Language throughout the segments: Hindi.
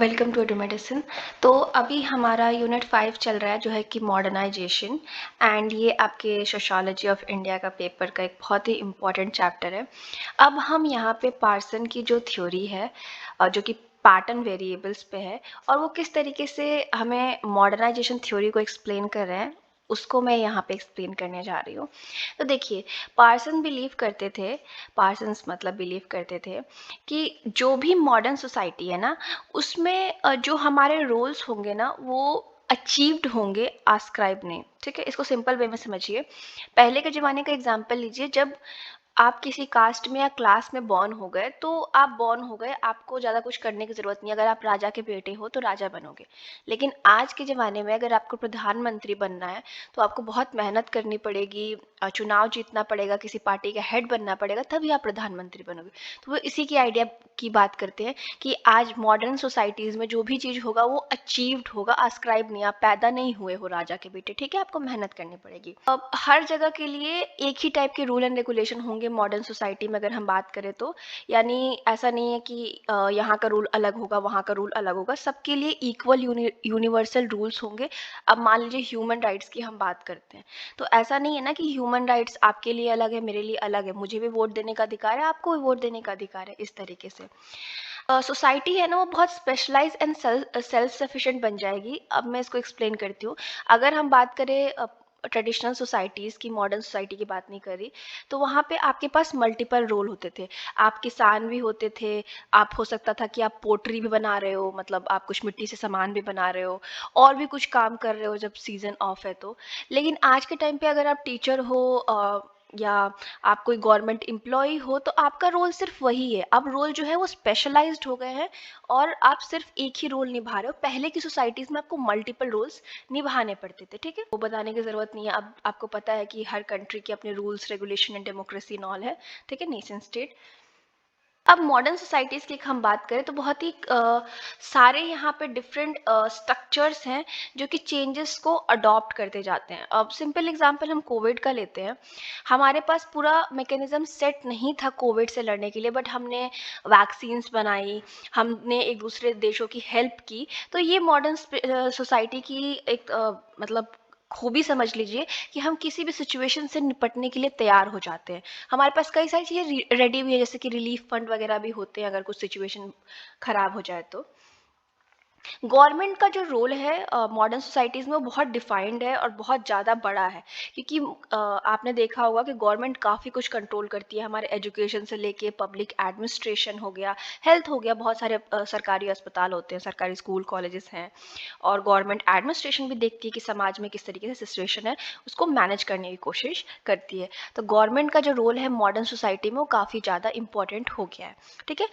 Welcome to medicine. तो अभी हमारा यूनिट 5 चल रहा है जो है कि मॉडर्नाइजेशन, एंड ये आपके सोशियोलॉजी ऑफ इंडिया का पेपर का एक बहुत ही इम्पॉर्टेंट चैप्टर है। अब हम यहाँ पे पार्सन की जो थ्योरी है जो कि पैटर्न वेरिएबल्स पे है, और वो किस तरीके से हमें मॉडर्नाइजेशन थ्योरी को एक्सप्लेन कर रहे हैं, उसको मैं यहाँ पे एक्सप्लेन करने जा रही हूँ। तो देखिए, पार्सन्स मतलब बिलीव करते थे कि जो भी मॉडर्न सोसाइटी है ना, उसमें जो हमारे रोल्स होंगे ना वो अचीव्ड होंगे, आस्क्राइब नहीं। ठीक है, इसको सिंपल वे में समझिए। पहले के ज़माने का एग्जांपल लीजिए। जब आप किसी कास्ट में या क्लास में बॉर्न हो गए तो आप बॉर्न हो गए, आपको ज़्यादा कुछ करने की ज़रूरत नहीं। अगर आप राजा के बेटे हो तो राजा बनोगे। लेकिन आज के ज़माने में अगर आपको प्रधानमंत्री बनना है तो आपको बहुत मेहनत करनी पड़ेगी, चुनाव जीतना पड़ेगा, किसी पार्टी का हेड बनना पड़ेगा, तभी आप प्रधानमंत्री बनोगे। तो वो इसी की आइडिया की बात करते हैं कि आज मॉडर्न सोसाइटीज़ में जो भी चीज़ होगा वो अचीव्ड होगा, आस्क्राइब नहीं। आप पैदा नहीं हुए हो राजा के बेटे, ठीक है, आपको मेहनत करनी पड़ेगी। अब हर जगह के लिए एक ही टाइप के रूल एंड रेगुलेशन होंगे मॉडर्न सोसाइटी में, अगर हम बात करें तो। यानी ऐसा नहीं है कि यहाँ का रूल अलग होगा, वहाँ का रूल अलग होगा। सबके लिए इक्वल यूनिवर्सल रूल्स होंगे। अब मान लीजिए ह्यूमन राइट्स की हम बात करते हैं, तो ऐसा नहीं है ना कि ह्यूमन राइट्स आपके लिए अलग है, मेरे लिए अलग है। मुझे भी वोट देने का अधिकार है, आपको भी वोट देने का अधिकार है। इस तरीके से सोसाइटी है ना, वो बहुत स्पेशलाइज एंड सेल्फ सफिशिएंट बन जाएगी। अब मैं इसको एक्सप्लेन करती हूँ। अगर हम बात करें ट्रेडिशनल सोसाइटीज़ की, मॉडर्न सोसाइटी की बात नहीं कर रही, तो वहाँ पे आपके पास मल्टीपल रोल होते थे। आप किसान भी होते थे, आप हो सकता था कि आप पोट्री भी बना रहे हो, मतलब आप कुछ मिट्टी से सामान भी बना रहे हो, और भी कुछ काम कर रहे हो जब सीज़न ऑफ है तो। लेकिन आज के टाइम पे अगर आप टीचर हो या आप कोई गवर्नमेंट एम्प्लॉय हो, तो आपका रोल सिर्फ वही है। अब रोल जो है वो स्पेशलाइज्ड हो गए हैं, और आप सिर्फ एक ही रोल निभा रहे हो। पहले की सोसाइटीज़ में आपको मल्टीपल रोल्स निभाने पड़ते थे, ठीक है। वो बताने की ज़रूरत नहीं है। अब आपको पता है कि हर कंट्री के अपने rules, regulation and democracy and all है, ठीक है, नेशन स्टेट। अब मॉडर्न सोसाइटीज़ की हम बात करें तो बहुत ही सारे यहाँ पे डिफरेंट स्ट्रक्चर्स हैं जो कि चेंजेस को अडॉप्ट करते जाते हैं। अब सिंपल एग्जांपल हम कोविड का लेते हैं। हमारे पास पूरा मैकेनिज्म सेट नहीं था कोविड से लड़ने के लिए, बट हमने वैक्सीन्स बनाई, हमने एक दूसरे देशों की हेल्प की। तो ये मॉडर्न सोसाइटी की एक मतलब खूबी समझ लीजिए कि हम किसी भी सिचुएशन से निपटने के लिए तैयार हो जाते हैं। हमारे पास कई सारी चीज़ें रेडी भी है, जैसे कि रिलीफ फंड वगैरह भी होते हैं अगर कुछ सिचुएशन खराब हो जाए तो। गवर्नमेंट का जो रोल है मॉडर्न सोसाइटीज़ में वो बहुत डिफाइंड है और बहुत ज़्यादा बड़ा है, क्योंकि आपने देखा होगा कि गवर्नमेंट काफ़ी कुछ कंट्रोल करती है। हमारे एजुकेशन से लेके पब्लिक एडमिनिस्ट्रेशन हो गया, हेल्थ हो गया, बहुत सारे सरकारी अस्पताल होते हैं, सरकारी स्कूल कॉलेजेस हैं। और गवर्नमेंट एडमिनिस्ट्रेशन भी देखती है कि समाज में किस तरीके से सिचुएशन है, उसको मैनेज करने की कोशिश करती है। तो गवर्नमेंट का जो रोल है मॉडर्न सोसाइटी में वो काफ़ी ज़्यादा इंपॉर्टेंट हो गया है, ठीक है।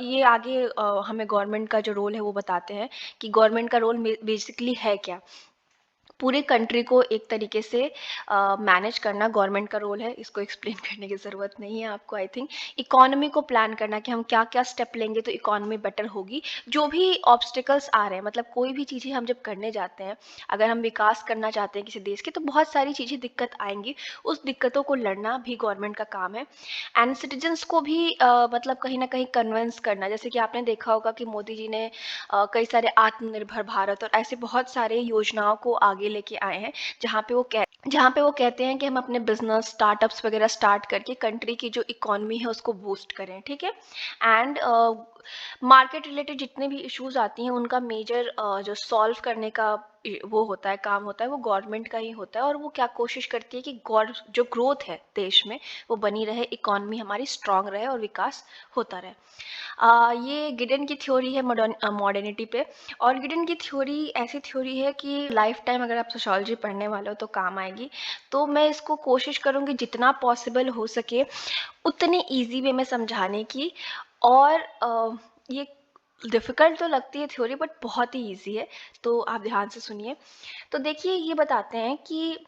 ये आगे हमें गवर्नमेंट का जो रोल है वो बताते हैं कि गवर्नमेंट का रोल बेसिकली है क्या। पूरे कंट्री को एक तरीके से मैनेज करना गवर्नमेंट का रोल है। इसको एक्सप्लेन करने की ज़रूरत नहीं है आपको, आई थिंक। इकोनॉमी को प्लान करना कि हम क्या क्या स्टेप लेंगे तो इकोनॉमी बेटर होगी। जो भी ऑब्स्टिकल्स आ रहे हैं, मतलब कोई भी चीज़ें हम जब करने जाते हैं, अगर हम विकास करना चाहते हैं किसी देश के, तो बहुत सारी चीज़ें दिक्कत आएंगी। उस दिक्कतों को लड़ना भी गवर्नमेंट का काम है। एंड सिटीजन्स को भी मतलब कहीं ना कहीं कन्विंस करना। जैसे कि आपने देखा होगा कि मोदी जी ने कई सारे आत्मनिर्भर भारत और ऐसे बहुत सारे योजनाओं को आगे लेके आए हैं, जहाँ पे वो कहते हैं कि हम अपने बिजनेस स्टार्टअप्स वगैरह स्टार्ट करके कंट्री की जो इकोनॉमी है उसको बूस्ट करें, ठीक है। एंड मार्केट रिलेटेड जितने भी इश्यूज आती हैं उनका मेजर जो सॉल्व करने का वो होता है, काम होता है, वो गवर्नमेंट का ही होता है। और वो क्या कोशिश करती है कि जो ग्रोथ है देश में वो बनी रहे, इकोनॉमी हमारी स्ट्रांग रहे और विकास होता रहे। ये गिडेन की थ्योरी है मॉडर्निटी पे। और गिडेन की थ्योरी ऐसी थ्योरी है कि लाइफ टाइम अगर आप सोशोलॉजी पढ़ने वाले हो तो काम आएगी। तो मैं इसको कोशिश करूँगी जितना पॉसिबल हो सके उतनी ईजी वे में समझाने की। और ये डिफ़िकल्ट तो लगती है थ्योरी, बट बहुत ही ईजी है, तो आप ध्यान से सुनिए। तो देखिए, ये बताते हैं कि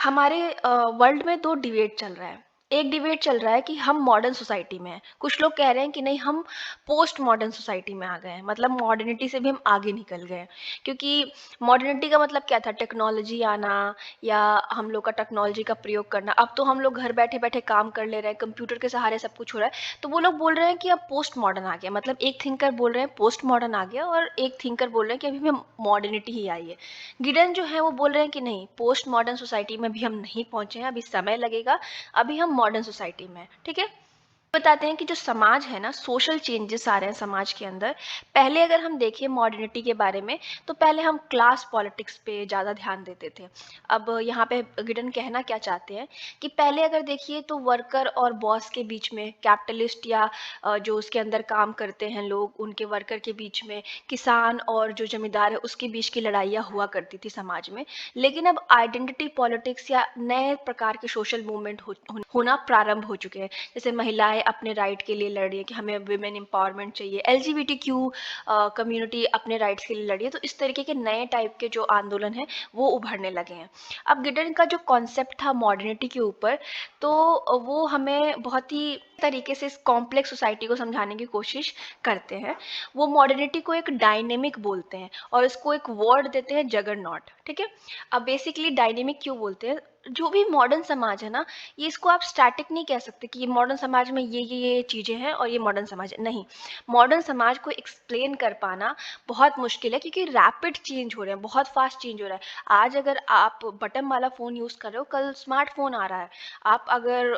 हमारे वर्ल्ड में दो डिबेट चल रहा है। एक डिबेट चल रहा है कि हम मॉडर्न सोसाइटी में हैं, कुछ लोग कह रहे हैं कि नहीं हम पोस्ट मॉडर्न सोसाइटी में आ गए हैं, मतलब मॉडर्निटी से भी हम आगे निकल गए हैं। क्योंकि मॉडर्निटी का मतलब क्या था, टेक्नोलॉजी आना या हम लोग का टेक्नोलॉजी का प्रयोग करना। अब तो हम लोग घर बैठे बैठे काम कर ले रहे हैं, कंप्यूटर के सहारे सब कुछ हो रहा है। तो वो लोग बोल रहे हैं कि अब पोस्ट मॉडर्न आ गया, मतलब एक थिंकर बोल रहे हैं पोस्ट मॉडर्न आ गया और एक थिंकर बोल रहे हैं कि अभी भी मॉडर्निटी ही आई है। गिडन जो है वो बोल रहे हैं कि नहीं, पोस्ट मॉडर्न सोसाइटी में भी हम नहीं पहुंचे हैं, अभी समय लगेगा, अभी हम मॉडर्न सोसाइटी में हैं। ठीक है, बताते हैं कि जो समाज है ना, सोशल चेंजेस आ रहे हैं समाज के अंदर। पहले अगर हम देखें मॉडर्निटी के बारे में, तो पहले हम क्लास पॉलिटिक्स पे ज़्यादा ध्यान देते थे। अब यहाँ पे गिडन कहना क्या चाहते हैं कि पहले अगर देखिए तो वर्कर और बॉस के बीच में, कैपिटलिस्ट या जो उसके अंदर काम करते हैं लोग, उनके वर्कर के बीच में, किसान और जो जमींदार है उसके बीच की लड़ाइयाँ हुआ करती थी समाज में। लेकिन अब आइडेंटिटी पॉलिटिक्स या नए प्रकार के सोशल मूवमेंट होना प्रारंभ हो चुके हैं। जैसे महिलाएं अपने राइट के लिए लड़ रही है कि हमें वुमेन एम्पावरमेंट चाहिए, LGBTQ कम्युनिटी अपने राइट्स के लिए लड़ी है। तो इस तरीके के नए टाइप के जो आंदोलन है वो उभरने लगे हैं। अब गिडन का जो कॉन्सेप्ट था मॉडर्निटी के ऊपर, तो वो हमें बहुत ही तरीके से इस कॉम्प्लेक्स सोसाइटी को समझाने की कोशिश करते हैं। वो मॉडर्निटी को एक डायनेमिक बोलते हैं और इसको एक वर्ड देते हैं, जगरनॉट। ठीक है, अब बेसिकली डायनेमिक क्यों बोलते हैं, जो भी मॉडर्न समाज है ना, ये इसको आप स्टैटिक नहीं कह सकते कि ये मॉडर्न समाज में ये चीज़ें हैं और ये मॉडर्न समाज है, नहीं। मॉडर्न समाज को एक्सप्लेन कर पाना बहुत मुश्किल है, क्योंकि रैपिड चेंज हो रहे हैं, बहुत फास्ट चेंज हो रहा है। आज अगर आप बटन वाला फ़ोन यूज़ कर रहे हो, कल स्मार्टफोन आ रहा है। आप अगर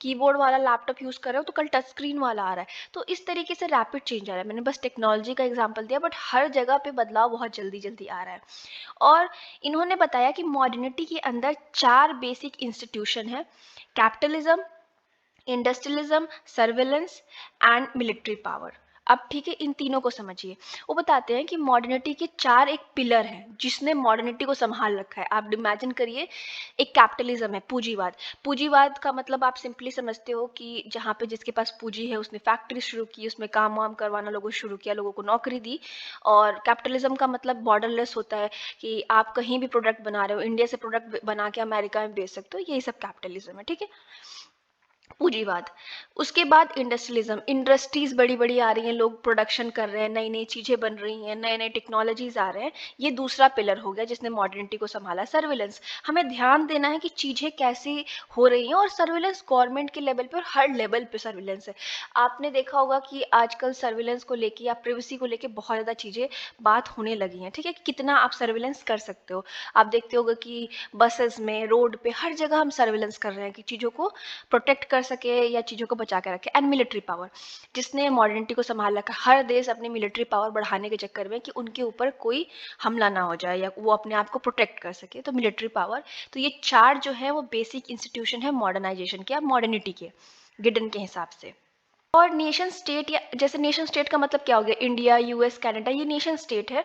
कीबोर्ड वाला लैपटॉप यूज़ कर रहे हो तो कल टच स्क्रीन वाला आ रहा है। तो इस तरीके से रैपिड चेंज आ रहा है। मैंने बस टेक्नोलॉजी का एग्जाम्पल दिया, बट हर जगह पे बदलाव बहुत जल्दी जल्दी आ रहा है। और इन्होंने बताया कि मॉडर्निटी के अंदर 4 बेसिक इंस्टीट्यूशन है: capitalism, industrialism, surveillance and military power. अब ठीक है, इन तीनों को समझिए। वो बताते हैं कि मॉडर्निटी के 4 एक पिलर हैं जिसने मॉडर्निटी को संभाल रखा है। आप इमेजिन करिए, एक कैपिटलिज्म है, पूंजीवाद। पूंजीवाद का मतलब आप सिंपली समझते हो कि जहाँ पे जिसके पास पूंजी है उसने फैक्ट्री शुरू की, उसमें काम वाम करवाना लोगों को शुरू किया, लोगों को नौकरी दी। और कैपिटलिज्म का मतलब बॉर्डरलेस होता है कि आप कहीं भी प्रोडक्ट बना रहे हो, इंडिया से प्रोडक्ट बना के अमेरिका में बेच सकते हो, यही सब कैपिटलिज्म है। ठीक है, पूंजीवाद। उसके बाद इंडस्ट्रियलिज्म, इंडस्ट्रीज बड़ी बड़ी आ रही हैं, लोग प्रोडक्शन कर रहे हैं, नई नई चीज़ें बन रही हैं, नए नए टेक्नोलॉजीज आ रहे हैं। ये दूसरा पिलर हो गया जिसने मॉडर्निटी को संभाला। सर्विलेंस, हमें ध्यान देना है कि चीज़ें कैसे हो रही हैं, और सर्विलेंस गवर्नमेंट के लेवल पे और हर लेवल पे सर्विलेंस है। आपने देखा होगा कि आजकल सर्विलेंस को लेके या प्रिवेसी को लेके बहुत ज़्यादा चीज़ें बात होने लगी हैं। ठीक है, कि कितना आप सर्विलेंस कर सकते हो। आप देखते होगे कि बसेस में, रोड पे, हर जगह हम सर्विलेंस कर रहे हैं कि चीज़ों को प्रोटेक्ट कर सके या चीज़ों को बचा के रखे। एंड मिलिट्री पावर, जिसने मॉडर्निटी को संभाल रखा। हर देश अपनी मिलिट्री पावर बढ़ाने के चक्कर में कि उनके ऊपर कोई हमला ना हो जाए या वो अपने आप को प्रोटेक्ट कर सके, तो मिलिट्री पावर। तो ये 4 जो है वो बेसिक इंस्टीट्यूशन है मॉडर्नाइजेशन के, मॉडर्निटी के, गिडन के हिसाब से। और नेशन स्टेट, या जैसे नेशन स्टेट का मतलब क्या हो गया, इंडिया, US, कनाडा, ये नेशन स्टेट है।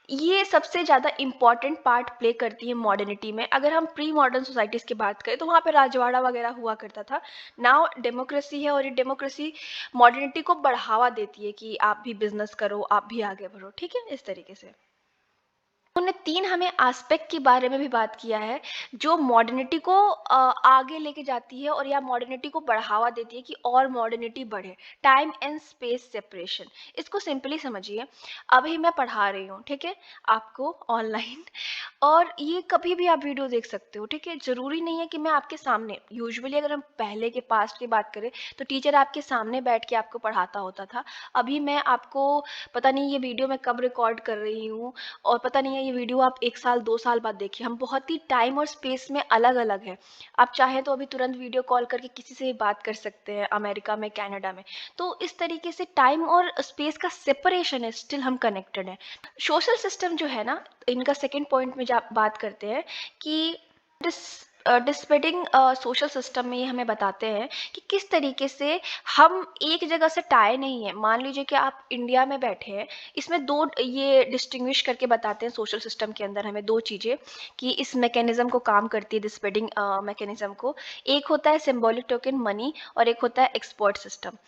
ये सबसे ज़्यादा इम्पॉर्टेंट पार्ट प्ले करती है मॉडर्निटी में। अगर हम प्री मॉडर्न सोसाइटीज़ की बात करें तो वहाँ पे राजवाड़ा वगैरह हुआ करता था। नाउ डेमोक्रेसी है, और ये डेमोक्रेसी मॉडर्निटी को बढ़ावा देती है कि आप भी बिजनेस करो, आप भी आगे बढ़ो। ठीक है, इस तरीके से उन्होंने 3 हमें एस्पेक्ट के बारे में भी बात किया है जो मॉडर्निटी को आगे लेके जाती है और या मॉडर्निटी को बढ़ावा देती है कि और मॉडर्निटी बढ़े। टाइम एंड स्पेस सेपरेशन, इसको सिंपली समझिए। अभी मैं पढ़ा रही हूँ, ठीक है, आपको ऑनलाइन, और ये कभी भी आप वीडियो देख सकते हो। ठीक है, ज़रूरी नहीं है कि मैं आपके सामने, यूजुअली अगर हम पहले के पास्ट की बात करें तो टीचर आपके सामने बैठ के आपको पढ़ाता होता था। अभी मैं आपको, पता नहीं ये वीडियो मैं कब रिकॉर्ड कर रही हूँ, और पता नहीं है ये वीडियो आप 1 साल 2 साल बाद देखिए, हम बहुत ही टाइम और स्पेस में अलग अलग हैं। आप चाहें तो अभी तुरंत वीडियो कॉल करके किसी से भी बात कर सकते हैं, अमेरिका में, कनाडा में। तो इस तरीके से टाइम और स्पेस का सेपरेशन है, स्टिल हम कनेक्टेड हैं। सोशल सिस्टम जो है ना, इनका सेकेंड पॉइंट में जब बात करते हैं कि डिस्पेडिंग सोशल सिस्टम में ये हमें बताते हैं कि किस तरीके से हम एक जगह से टाए नहीं हैं। मान लीजिए कि आप इंडिया में बैठे हैं, इसमें 2 ये डिस्टिंग्विश करके बताते हैं सोशल सिस्टम के अंदर हमें 2 चीज़ें कि इस मैकेनिज्म को काम करती है, डिस्पेडिंग मैकेनिज्म को। एक होता है सिंबॉलिक टोकन, मनी, और एक होता है एक्सपोर्ट सिस्टम।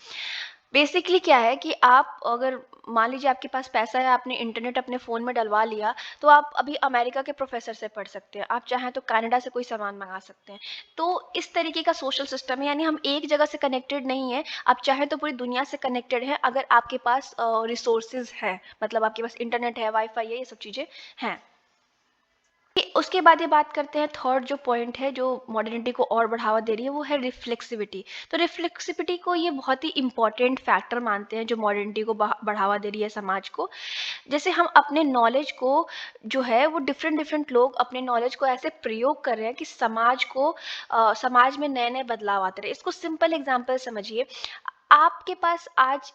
बेसिकली क्या है कि आप अगर मान लीजिए आपके पास पैसा है, आपने इंटरनेट अपने फ़ोन में डलवा लिया, तो आप अभी अमेरिका के प्रोफ़ेसर से पढ़ सकते हैं। आप चाहें तो कनाडा से कोई सामान मँगा सकते हैं। तो इस तरीके का सोशल सिस्टम है, यानी हम एक जगह से कनेक्टेड नहीं हैं, आप चाहें तो पूरी दुनिया से कनेक्टेड हैं अगर आपके पास रिसोर्सेज़ हैं, मतलब आपके पास इंटरनेट है, वाई-फाई है, ये सब चीज़ें हैं। उसके बाद ये बात करते हैं, थर्ड जो पॉइंट है जो मॉडर्निटी को और बढ़ावा दे रही है, वो है रिफ्लेक्सिविटी। तो रिफ्लेक्सिविटी को ये बहुत ही इंपॉर्टेंट फैक्टर मानते हैं जो मॉडर्निटी को बढ़ावा दे रही है समाज को। जैसे हम अपने नॉलेज को जो है वो डिफरेंट डिफरेंट लोग अपने नॉलेज को ऐसे प्रयोग कर रहे हैं कि समाज को समाज में नए नए बदलाव आते रहे। इसको सिंपल एग्जांपल समझिए। आपके पास आज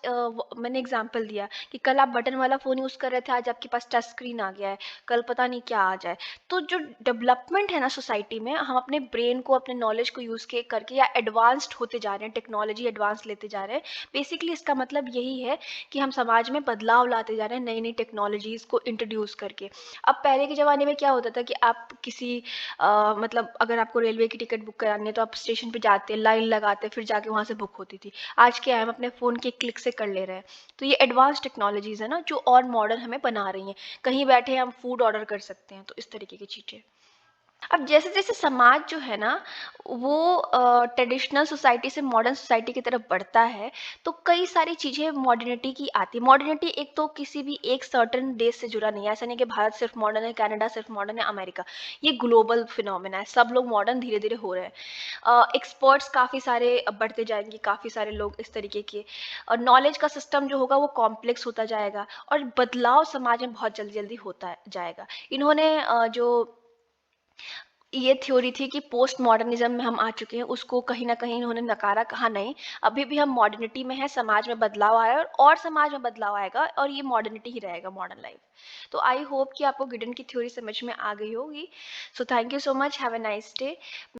मैंने एग्जांपल दिया कि कल आप बटन वाला फ़ोन यूज़ कर रहे थे, आज आपके पास टच स्क्रीन आ गया है, कल पता नहीं क्या आ जाए। तो जो डेवलपमेंट है ना सोसाइटी में, हम अपने ब्रेन को, अपने नॉलेज को यूज़ के करके या एडवांस्ड होते जा रहे हैं, टेक्नोलॉजी एडवांस लेते जा रहे हैं। बेसिकली इसका मतलब यही है कि हम समाज में बदलाव लाते जा रहे हैं नई नई टेक्नोलॉजीज़ को इंट्रोड्यूस करके। अब पहले के ज़माने में क्या होता था कि आप किसी मतलब अगर आपको रेलवे की टिकट बुक करानी है तो आप स्टेशन पे जाते, लाइन लगाते, फिर जाके वहाँ से बुक होती थी। आज क्या है, हम अपने फ़ोन के क्लिक से कर ले रहे हैं। तो ये एडवांस टेक्नोलॉजीज़ है ना जो और मॉडर्न हमें बना रही हैं। कहीं बैठे हम फूड ऑर्डर कर सकते हैं, तो इस तरीके की चीज़ें। अब जैसे-जैसे समाज जो है ना, वो ट्रेडिशनल सोसाइटी से मॉडर्न सोसाइटी की तरफ बढ़ता है, तो कई सारी चीज़ें मॉडर्निटी की आती है। मॉडर्निटी एक तो किसी भी एक सर्टेन देश से जुड़ा नहीं है। ऐसा नहीं कि भारत सिर्फ मॉडर्न है, कनाडा सिर्फ मॉडर्न है, अमेरिका। ये ग्लोबल फिनोमेना है, सब लोग मॉडर्न धीरे-धीरे हो रहे हैं। एक्सपर्ट्स काफ़ी सारे बढ़ते जाएँगे, काफ़ी सारे लोग इस तरीके के, और नॉलेज का सिस्टम जो होगा वो कॉम्प्लेक्स होता जाएगा और बदलाव समाज में बहुत जल्दी-जल्दी होता जाएगा। इन्होंने जो ये थ्योरी थी कि पोस्ट मॉडर्निज्म में हम आ चुके हैं, उसको कहीं न कहीं इन्होंने नकारा, कहा नहीं, अभी भी हम मॉडर्निटी में हैं, समाज में बदलाव आया है और समाज में बदलाव आएगा और ये मॉडर्निटी ही रहेगा, मॉडर्न लाइफ। तो आई होप कि आपको गिडन की थ्योरी समझ में आ गई होगी। So thank you so much, have a nice day.